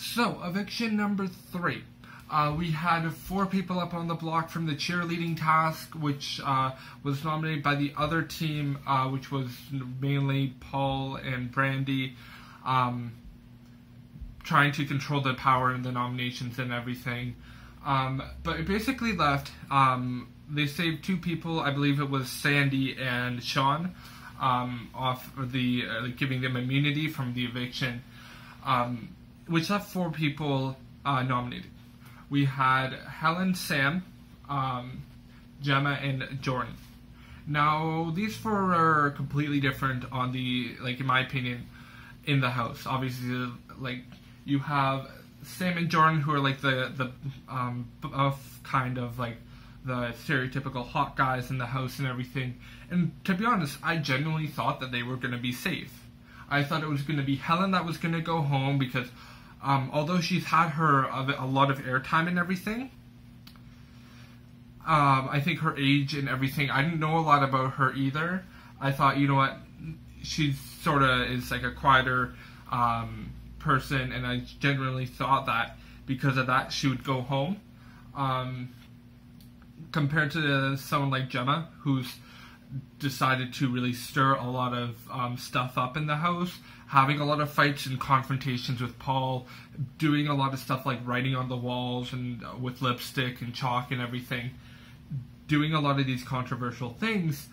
So, eviction number 3. We had 4 people up on the block from the cheerleading task, which was nominated by the other team, which was mainly Paul and Brandy, trying to control the power in the nominations and everything. But it basically left, they saved 2 people, I believe it was Sandy and Sean, off of the, giving them immunity from the eviction, which left 4 people nominated. We had Helen, Sam, Gemma, and Jordan. Now, these 4 are completely different on the, in my opinion, in the house. Obviously, you have Sam and Jordan, who are, the buff, kind of, the stereotypical hot guys in the house and everything. And to be honest, I genuinely thought that they were going to be safe. I thought it was going to be Helen that was going to go home because although she's had a lot of airtime and everything, I think her age and everything, I didn't know a lot about her either. I thought, you know what, she sort of is a quieter person, and I genuinely thought that because of that she would go home. Compared to someone like Gemma, who's decided to really stir a lot of stuff up in the house, having a lot of fights and confrontations with Paul, doing a lot of stuff like writing on the walls and with lipstick and chalk and everything, doing a lot of these controversial things.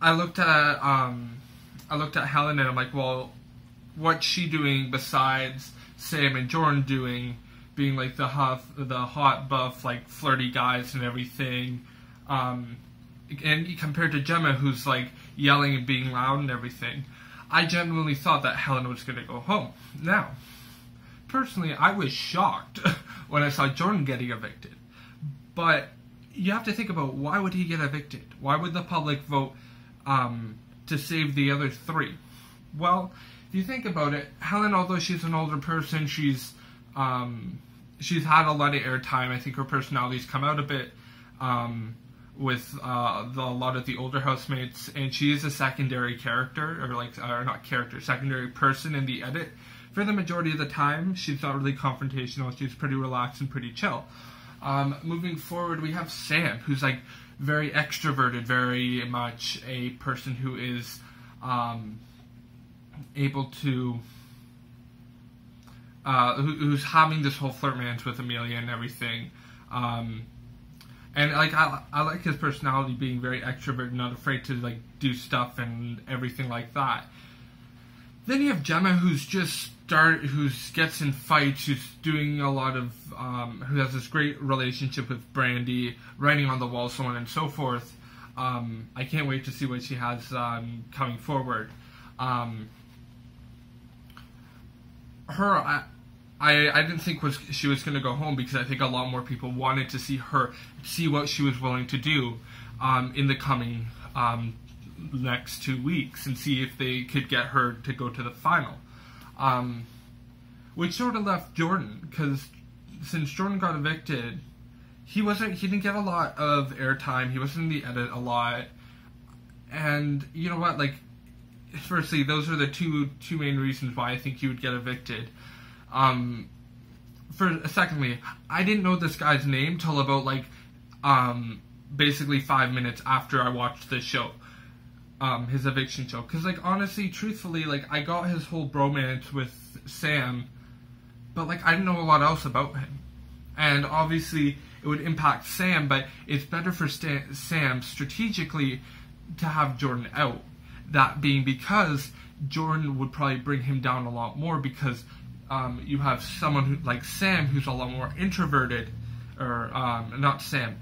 I looked at Helen and I'm like, well, what's she doing besides Sam and Jordan doing, being the hot buff, flirty guys and everything, and compared to Gemma, who's yelling and being loud and everything. I genuinely thought that Helen was going to go home. Now, personally, I was shocked when I saw Jordan getting evicted. But you have to think about, why would he get evicted? Why would the public vote to save the other 3? Well, if you think about it, Helen, although she's an older person, she's had a lot of airtime. I think her personality's come out a bit with a lot of the older housemates, and she is a secondary character, or not character, secondary person in the edit. For the majority of the time, she's not really confrontational. She's pretty relaxed and pretty chill. Moving forward, we have Sam, who's very extroverted, very much a person who is able to who's having this whole flirtmance with Amelia and everything. And I like his personality, being very extrovert, not afraid to do stuff and everything like that. Then you have Gemma, who gets in fights, who's doing a lot of, who has this great relationship with Brandy, writing on the wall, so on and so forth. I can't wait to see what she has coming forward. I didn't think she was going to go home, because I think a lot more people wanted to see what she was willing to do in the coming next 2 weeks, and see if they could get her to go to the final. Which sort of left Jordan, because since Jordan got evicted, he didn't get a lot of airtime. He wasn't in the edit a lot, and you know what? Firstly, those are the two main reasons why I think he would get evicted. Secondly, I didn't know this guy's name till about basically 5 minutes after I watched this show, his eviction show. Because honestly, truthfully, I got his whole bromance with Sam, but I didn't know a lot else about him. And obviously, it would impact Sam, but it's better for Sam strategically to have Jordan out. That being because Jordan would probably bring him down a lot more, because you have someone who, like Sam, who's a lot more introverted, or not Sam.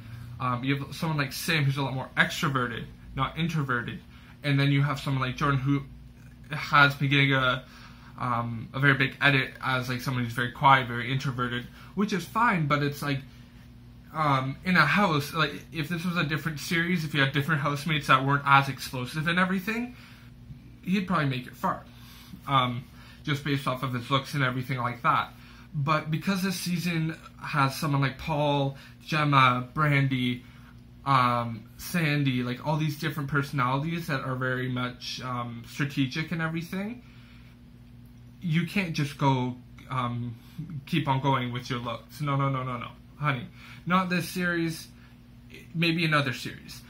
You have someone like Sam who's a lot more extroverted, not introverted, and then you have someone like Jordan who has been getting a very big edit as someone who's very quiet, very introverted, which is fine. But it's in a house, if this was a different series, if you had different housemates that weren't as explosive and everything, he'd probably make it far. Just based off of his looks and everything like that. But because this season has someone like Paul, Gemma, Brandy, Sandy, all these different personalities that are very much strategic and everything, you can't just go keep on going with your looks. No, honey, not this series. Maybe another series.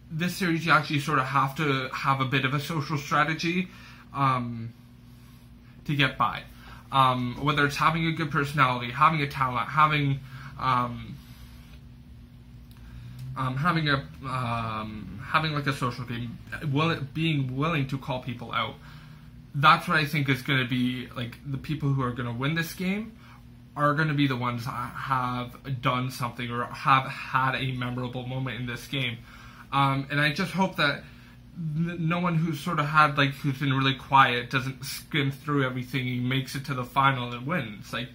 This series, you actually sort of have to have a bit of a social strategy to get by. Whether it's having a good personality, having a talent, having like a social game, being willing to call people out. That's what I think is going to be, like, the people who are going to win this game are going to be the ones that have done something or have had a memorable moment in this game. And I just hope that no one who's sort of had, like, who's been really quiet doesn't skim through everything and makes it to the final and wins. Like,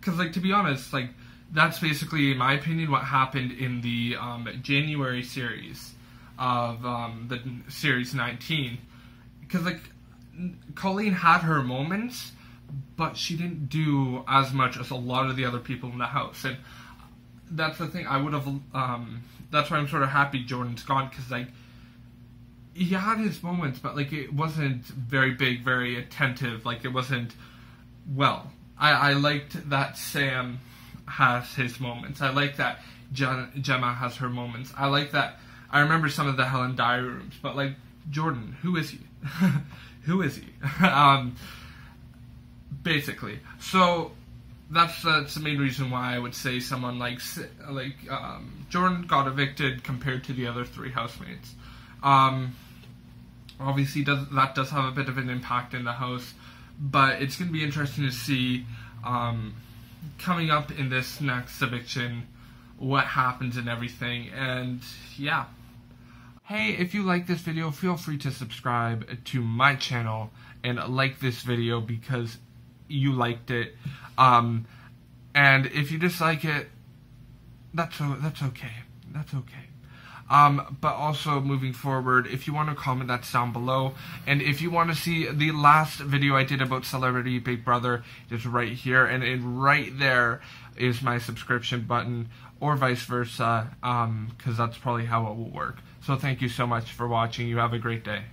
because, like, to be honest, like, that's basically, in my opinion, what happened in the January series of the Series 19. Because, like, Colleen had her moments, but she didn't do as much as a lot of the other people in the house. And that's the thing. I would have, that's why I'm sort of happy Jordan's gone, because, like, he had his moments, but, like, it wasn't very big, very attentive. Like, it wasn't, well, I liked that Sam has his moments. I like that Gemma has her moments. I like that. I remember some of the Helen diary rooms, but, like, Jordan, who is he? Who is he? Basically. So that's the main reason why I would say someone like Jordan got evicted compared to the other three housemates. Obviously, that does have a bit of an impact in the house, but it's going to be interesting to see coming up in this next eviction what happens and everything. And yeah. Hey, if you like this video, feel free to subscribe to my channel and like this video because you liked it. And if you dislike it, that's okay. That's okay. But also, moving forward, if you want to comment, that's down below. And if you want to see the last video I did about Celebrity Big Brother, it's right here. And right there is my subscription button, or vice versa, because that's probably how it will work. So thank you so much for watching. You have a great day.